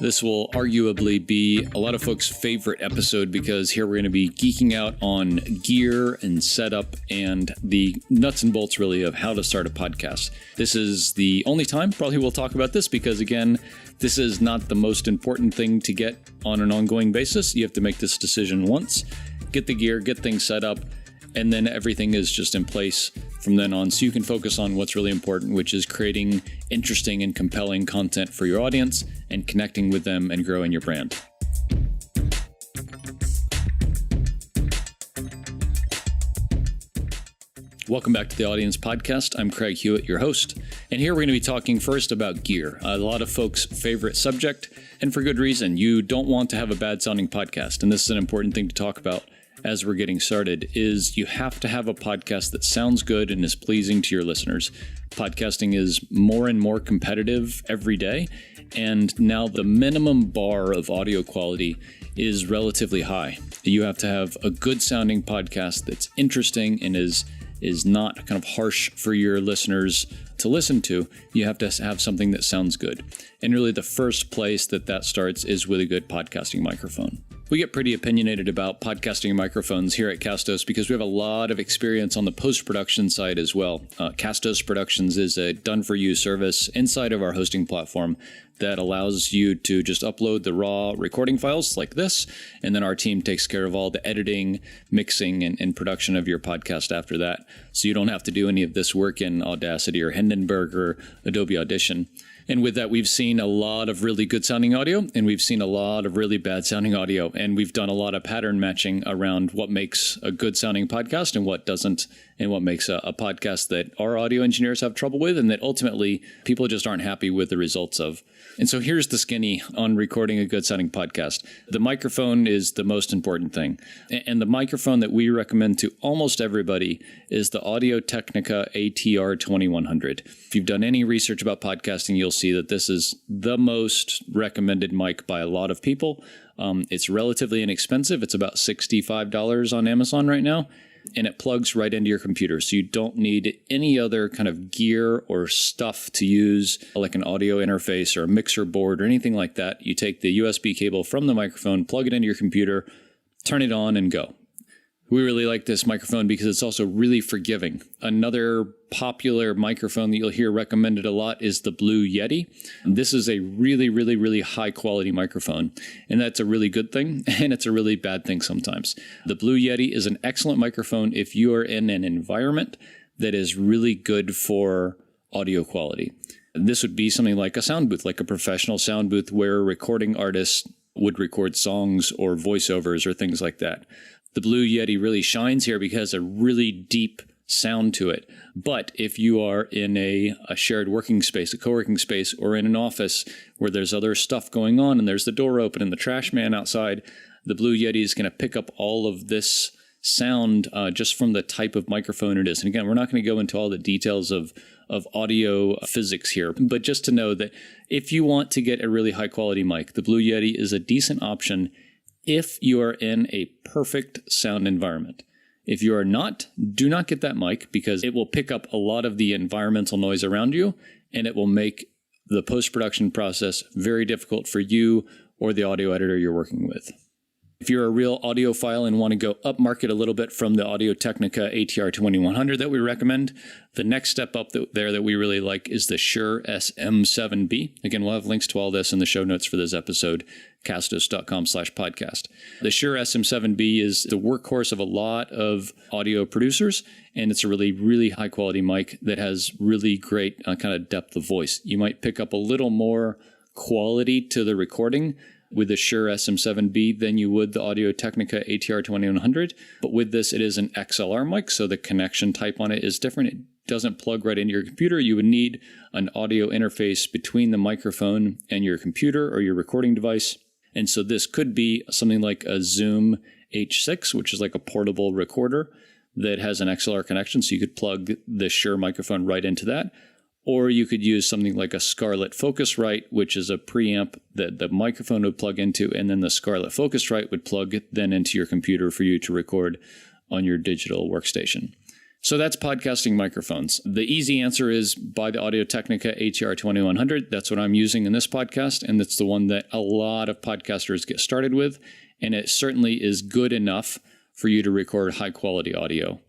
This will arguably be a lot of folks' favorite episode because here we're going to be geeking out on gear and setup and the nuts and bolts really of how to start a podcast. This is the only time probably we'll talk about this because, again, this is not the most important thing to get on an ongoing basis. You have to make this decision once, get the gear, get things set up, and then everything is just in place from then on. So you can focus on what's really important, which is creating interesting and compelling content for your audience and connecting with them and growing your brand. Welcome back to the Audience Podcast. I'm Craig Hewitt, your host. And here we're going to be talking first about gear, a lot of folks' favorite subject, and for good reason. You don't want to have a bad sounding podcast. And this is an important thing to talk about as we're getting started, is you have to have a podcast that sounds good and is pleasing to your listeners. Podcasting is more and more competitive every day, and now the minimum bar of audio quality is relatively high. You have to have a good sounding podcast that's interesting and is not kind of harsh for your listeners to listen to. You have to have something that sounds good. And really the first place that starts is with a good podcasting microphone. We get pretty opinionated about podcasting microphones here at Castos because we have a lot of experience on the post-production side as well. Castos Productions is a done-for-you service inside of our hosting platform that allows you to just upload the raw recording files like this, and then our team takes care of all the editing, mixing, and production of your podcast after that. So you don't have to do any of this work in Audacity or Hindenburg or Adobe Audition. And with that, we've seen a lot of really good sounding audio, and we've seen a lot of really bad sounding audio. And we've done a lot of pattern matching around what makes a good sounding podcast and what doesn't, and what makes a podcast that our audio engineers have trouble with and that ultimately people just aren't happy with the results of. And so here's the skinny on recording a good sounding podcast. The microphone is the most important thing. And the microphone that we recommend to almost everybody is the Audio-Technica ATR 2100. If you've done any research about podcasting, you'll see that this is the most recommended mic by a lot of people. It's relatively inexpensive. It's about $65 on Amazon right now. And it plugs right into your computer. So you don't need any other kind of gear or stuff to use, like an audio interface or a mixer board or anything like that. You take the USB cable from the microphone, plug it into your computer, turn it on, and go. We really like this microphone because it's also really forgiving. Another popular microphone that you'll hear recommended a lot is the Blue Yeti. This is a really, really, really high quality microphone, and that's a really good thing, and it's a really bad thing sometimes. The Blue Yeti is an excellent microphone if you are in an environment that is really good for audio quality. This would be something like a sound booth, like a professional sound booth where recording artists would record songs or voiceovers or things like that. The Blue Yeti really shines here because it has a really deep sound to it. But if you are in a shared working space, a co-working space, or in an office where there's other stuff going on and there's the door open and the trash man outside, the Blue Yeti is going to pick up all of this sound just from the type of microphone it is. And again, we're not going to go into all the details of audio physics here, but just to know that if you want to get a really high quality mic, the Blue Yeti is a decent option if you are in a perfect sound environment. If you are not, do not get that mic because it will pick up a lot of the environmental noise around you and it will make the post-production process very difficult for you or the audio editor you're working with. If you're a real audiophile and want to go up market a little bit from the Audio-Technica ATR 2100 that we recommend, the next step up there that we really like is the Shure SM7B. Again, we'll have links to all this in the show notes for this episode, castos.com/podcast. The Shure SM7B is the workhorse of a lot of audio producers, and it's a really, really high quality mic that has really great kind of depth of voice. You might pick up a little more quality to the recording with the Shure SM7B than you would the Audio-Technica ATR 2100. But with this, it is an XLR mic, so the connection type on it is different. It doesn't plug right into your computer. You would need an audio interface between the microphone and your computer or your recording device. And so this could be something like a Zoom H6, which is like a portable recorder that has an XLR connection. So you could plug the Shure microphone right into that. Or you could use something like a Scarlett Focusrite, which is a preamp that the microphone would plug into, and then the Scarlett Focusrite would plug then into your computer for you to record on your digital workstation. So that's podcasting microphones. The easy answer is buy the Audio-Technica ATR 2100. That's what I'm using in this podcast, and it's the one that a lot of podcasters get started with, and it certainly is good enough for you to record high-quality audio.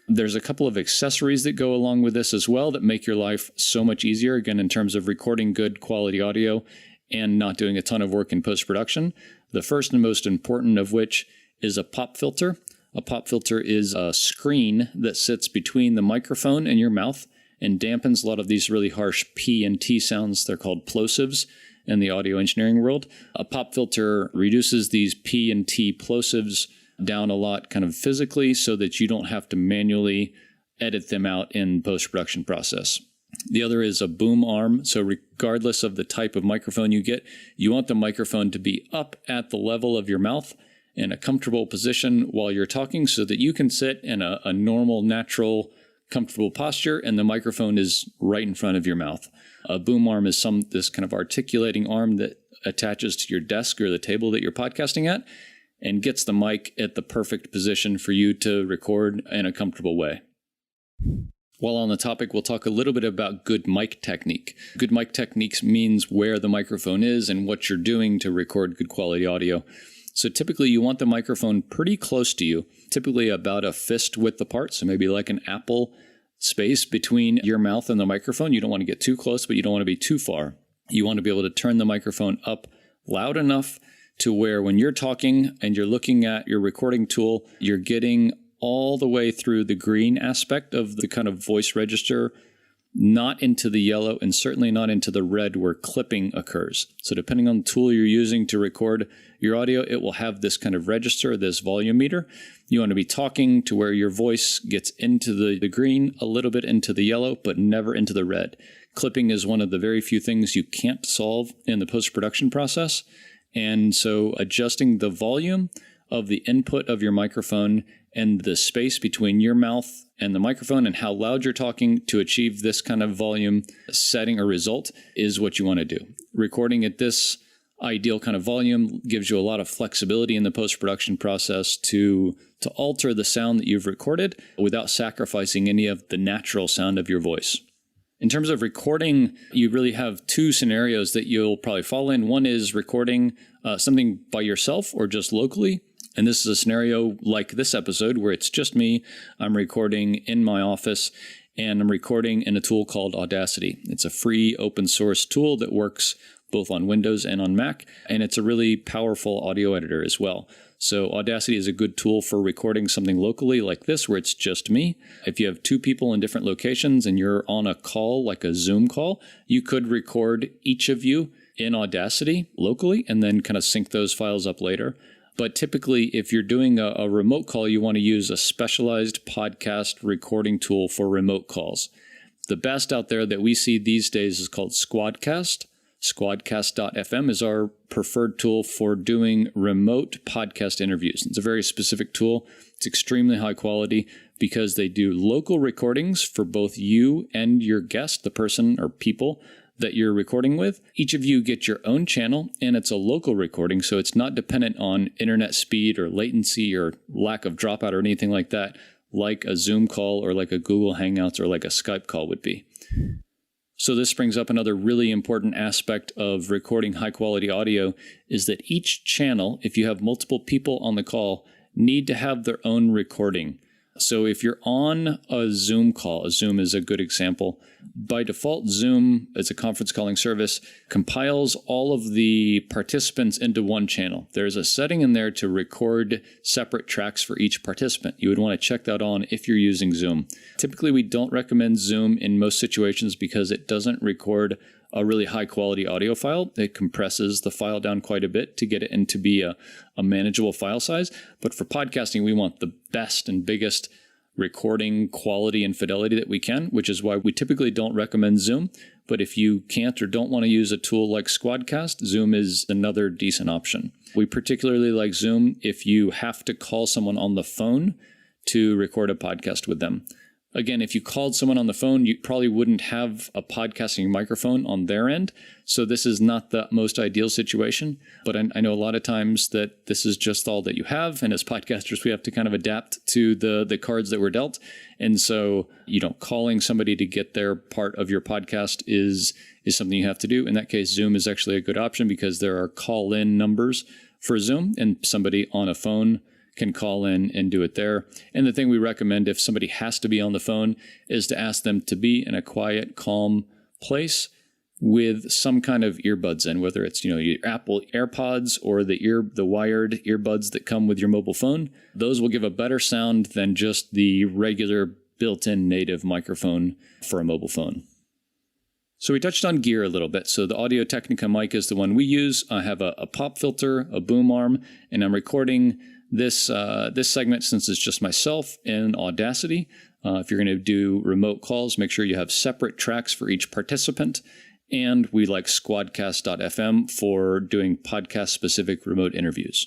There's a couple of accessories that go along with this as well that make your life so much easier, again, in terms of recording good quality audio and not doing a ton of work in post-production. The first and most important of which is a pop filter. A pop filter is a screen that sits between the microphone and your mouth and dampens a lot of these really harsh P and T sounds. They're called plosives in the audio engineering world. A pop filter reduces these P and T plosives down a lot kind of physically so that you don't have to manually edit them out in post-production process. The other is a boom arm. So regardless of the type of microphone you get, you want the microphone to be up at the level of your mouth in a comfortable position while you're talking so that you can sit in a normal, natural, comfortable posture and the microphone is right in front of your mouth. A boom arm is this kind of articulating arm that attaches to your desk or the table that you're podcasting at and gets the mic at the perfect position for you to record in a comfortable way. While on the topic, we'll talk a little bit about good mic technique. Good mic techniques means where the microphone is and what you're doing to record good quality audio. So typically you want the microphone pretty close to you, typically about a fist width apart, so maybe like an apple space between your mouth and the microphone. You don't want to get too close, but you don't want to be too far. You want to be able to turn the microphone up loud enough to where when you're talking and you're looking at your recording tool, you're getting all the way through the green aspect of the kind of voice register, not into the yellow and certainly not into the red where clipping occurs. So depending on the tool you're using to record your audio, it will have this kind of register, this volume meter. You want to be talking to where your voice gets into the green, a little bit into the yellow, but never into the red. Clipping is one of the very few things you can't solve in the post-production process. And so adjusting the volume of the input of your microphone and the space between your mouth and the microphone and how loud you're talking to achieve this kind of volume setting or result is what you want to do. Recording at this ideal kind of volume gives you a lot of flexibility in the post-production process to alter the sound that you've recorded without sacrificing any of the natural sound of your voice. In terms of recording, you really have two scenarios that you'll probably fall in. One is recording something by yourself or just locally. And this is a scenario like this episode where it's just me. I'm recording in my office and I'm recording in a tool called Audacity. It's a free open source tool that works both on Windows and on Mac. And it's a really powerful audio editor as well. So Audacity is a good tool for recording something locally like this where it's just me. If you have two people in different locations and you're on a call, like a Zoom call, you could record each of you in Audacity locally and then kind of sync those files up later. But typically, if you're doing a remote call, you want to use a specialized podcast recording tool for remote calls. The best out there that we see these days is called Squadcast. Squadcast.fm is our preferred tool for doing remote podcast interviews. It's a very specific tool. It's extremely high quality because they do local recordings for both you and your guest, the person or people that you're recording with. Each of you get your own channel, and it's a local recording, so it's not dependent on internet speed or latency or lack of dropout or anything like that, like a Zoom call or like a Google Hangouts or like a Skype call would be. So this brings up another really important aspect of recording high-quality audio is that each channel, if you have multiple people on the call, need to have their own recording. So if you're on a Zoom call, a Zoom is a good example. By default, Zoom, as a conference calling service, compiles all of the participants into one channel. There's a setting in there to record separate tracks for each participant. You would want to check that on if you're using Zoom. Typically, we don't recommend Zoom in most situations because it doesn't record a really high quality audio file. It compresses the file down quite a bit to get it into be a manageable file size. But for podcasting, we want the best and biggest recording quality and fidelity that we can, which is why we typically don't recommend Zoom. But if you can't or don't want to use a tool like Squadcast, Zoom is another decent option. We particularly like Zoom if you have to call someone on the phone to record a podcast with them. Again, if you called someone on the phone, you probably wouldn't have a podcasting microphone on their end. So this is not the most ideal situation. But I know a lot of times that this is just all that you have. And as podcasters, we have to kind of adapt to the cards that we're dealt. And so, calling somebody to get their part of your podcast is something you have to do. In that case, Zoom is actually a good option because there are call-in numbers for Zoom, and somebody on a phone can call in and do it there. And the thing we recommend if somebody has to be on the phone is to ask them to be in a quiet, calm place with some kind of earbuds in, whether it's, your Apple AirPods or the wired earbuds that come with your mobile phone. Those will give a better sound than just the regular built-in native microphone for a mobile phone. So we touched on gear a little bit. So the Audio-Technica mic is the one we use. I have a pop filter, a boom arm, and I'm recording this segment, since it's just myself, in Audacity. If you're going to do remote calls, make sure you have separate tracks for each participant. And we like Squadcast.fm for doing podcast-specific remote interviews.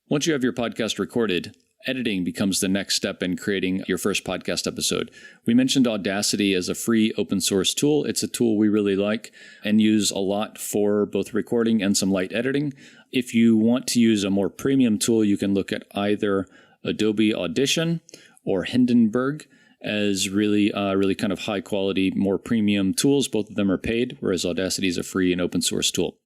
Once you have your podcast recorded, editing becomes the next step in creating your first podcast episode. We mentioned Audacity as a free open source tool. It's a tool we really like and use a lot for both recording and some light editing. If you want to use a more premium tool, you can look at either Adobe Audition or Hindenburg as really kind of high quality, more premium tools. Both of them are paid, whereas Audacity is a free and open source tool.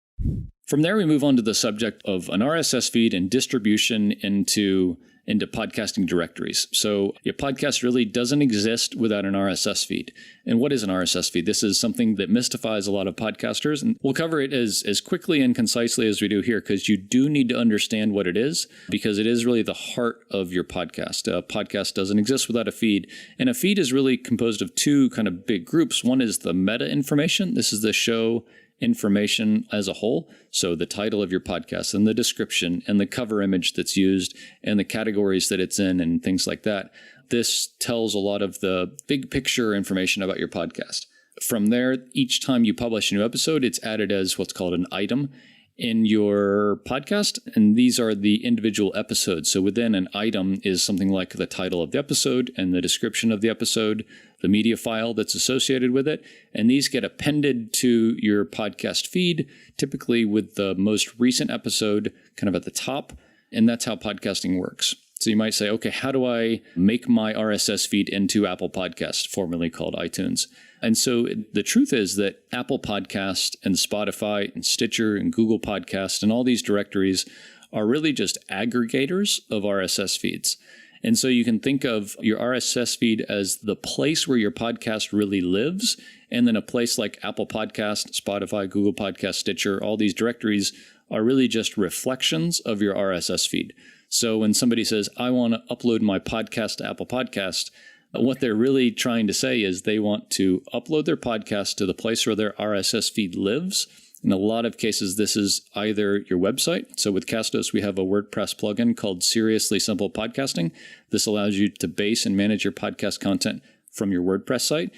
From there, we move on to the subject of an RSS feed and distribution into podcasting directories. So your podcast really doesn't exist without an RSS feed. And what is an RSS feed? This is something that mystifies a lot of podcasters, and we'll cover it as quickly and concisely as we do here, because you do need to understand what it is, because it is really the heart of your podcast. A podcast doesn't exist without a feed, and a feed is really composed of two kind of big groups. One is the meta information. This is the show information as a whole. So the title of your podcast and the description and the cover image that's used and the categories that it's in and things like that. This tells a lot of the big picture information about your podcast. From there, each time you publish a new episode, it's added as what's called an item in your podcast. And these are the individual episodes. So within an item is something like the title of the episode and the description of the episode, the media file that's associated with it. And these get appended to your podcast feed, typically with the most recent episode kind of at the top. And that's how podcasting works. So you might say, okay, how do I make my RSS feed into Apple Podcast, formerly called iTunes? And so the truth is that Apple Podcast and Spotify and Stitcher and Google Podcast and all these directories are really just aggregators of RSS feeds. And so you can think of your RSS feed as the place where your podcast really lives. And then a place like Apple Podcast, Spotify, Google Podcast, Stitcher, all these directories are really just reflections of your RSS feed. So when somebody says, I want to upload my podcast to Apple Podcast, what they're really trying to say is they want to upload their podcast to the place where their RSS feed lives. In a lot of cases, this is either your website. So with Castos, we have a WordPress plugin called Seriously Simple Podcasting. This allows you to base and manage your podcast content from your WordPress site.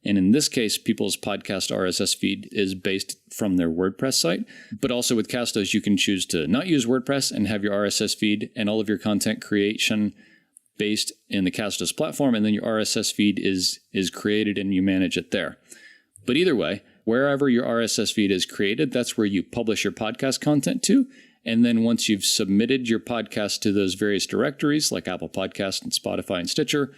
And in this case, people's podcast RSS feed is based from their WordPress site. But also with Castos, you can choose to not use WordPress and have your RSS feed and all of your content creation based in the Castos platform. And then your RSS feed is created and you manage it there. But either way, wherever your RSS feed is created, that's where you publish your podcast content to. And then once you've submitted your podcast to those various directories like Apple Podcast and Spotify and Stitcher,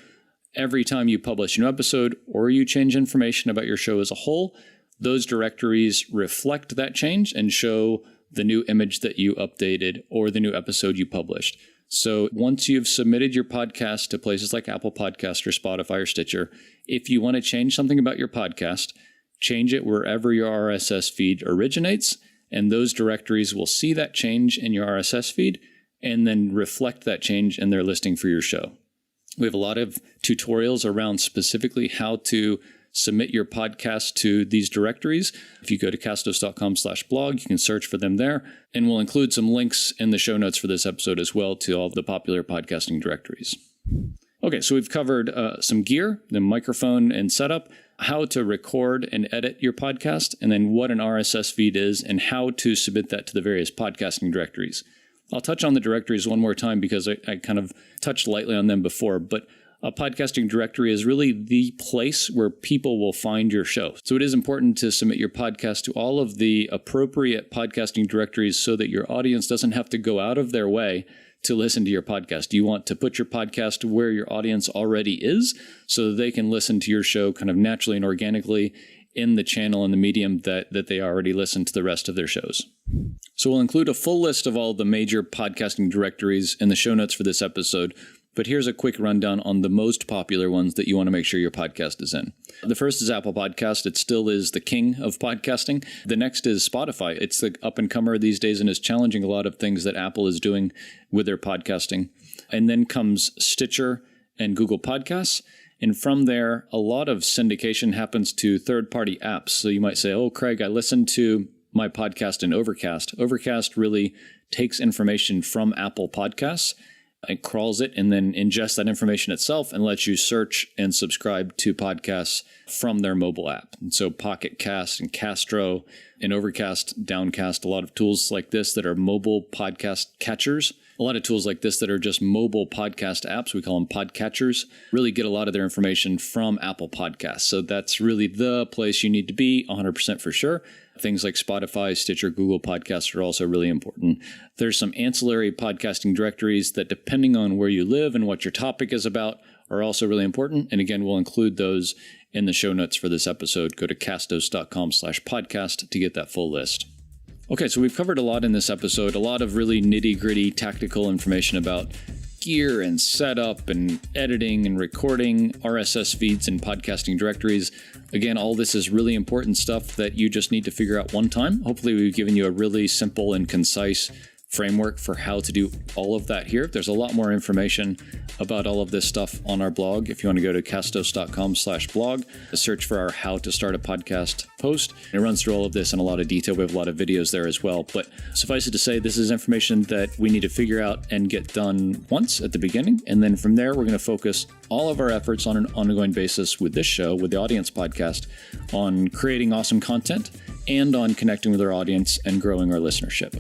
every time you publish a new episode or you change information about your show as a whole, those directories reflect that change and show the new image that you updated or the new episode you published. So once you've submitted your podcast to places like Apple Podcast or Spotify or Stitcher, if you want to change something about your podcast, change it wherever your RSS feed originates, and those directories will see that change in your RSS feed and then reflect that change in their listing for your show. We have a lot of tutorials around specifically how to submit your podcast to these directories. If you go to castos.com/blog, you can search for them there, and we'll include some links in the show notes for this episode as well to all the popular podcasting directories. Okay, so we've covered some gear, the microphone and setup, how to record and edit your podcast, and then what an RSS feed is and how to submit that to the various podcasting directories. I'll touch on the directories one more time because I kind of touched lightly on them before, but a podcasting directory is really the place where people will find your show. So it is important to submit your podcast to all of the appropriate podcasting directories so that your audience doesn't have to go out of their way to listen to your podcast. You want to put your podcast where your audience already is so that they can listen to your show kind of naturally and organically in the channel and the medium that they already listen to the rest of their shows. So we'll include a full list of all the major podcasting directories in the show notes for this episode, but here's a quick rundown on the most popular ones that you want to make sure your podcast is in. The first is Apple Podcast. It still is the king of podcasting. The next is Spotify. It's the up-and-comer these days and is challenging a lot of things that Apple is doing with their podcasting. And then comes Stitcher and Google Podcasts. And from there, a lot of syndication happens to third-party apps. So you might say, oh, Craig, I listened to my podcast in Overcast. Overcast really takes information from Apple Podcasts, it crawls it, and then ingests that information itself and lets you search and subscribe to podcasts from their mobile app. And so Pocket Cast and Castro and Overcast, Downcast, a lot of tools like this that are mobile podcast catchers. A lot of tools like this that are just mobile podcast apps, we call them podcatchers, really get a lot of their information from Apple Podcasts. So that's really the place you need to be, 100% for sure. Things like Spotify, Stitcher, Google Podcasts are also really important. There's some ancillary podcasting directories that, depending on where you live and what your topic is about, are also really important. And again, we'll include those in the show notes for this episode. Go to castos.com/podcast to get that full list. Okay, so we've covered a lot in this episode, a lot of really nitty-gritty tactical information about gear and setup and editing and recording, RSS feeds and podcasting directories. Again, all this is really important stuff that you just need to figure out one time. Hopefully we've given you a really simple and concise framework for how to do all of that here. There's a lot more information about all of this stuff on our blog. If you want to go to castos.com/blog, search for our How to Start a Podcast post. It runs through all of this in a lot of detail. We have a lot of videos there as well. But suffice it to say, this is information that we need to figure out and get done once at the beginning. And then from there, we're going to focus all of our efforts on an ongoing basis with this show, with the Audience Podcast, on creating awesome content and on connecting with our audience and growing our listenership.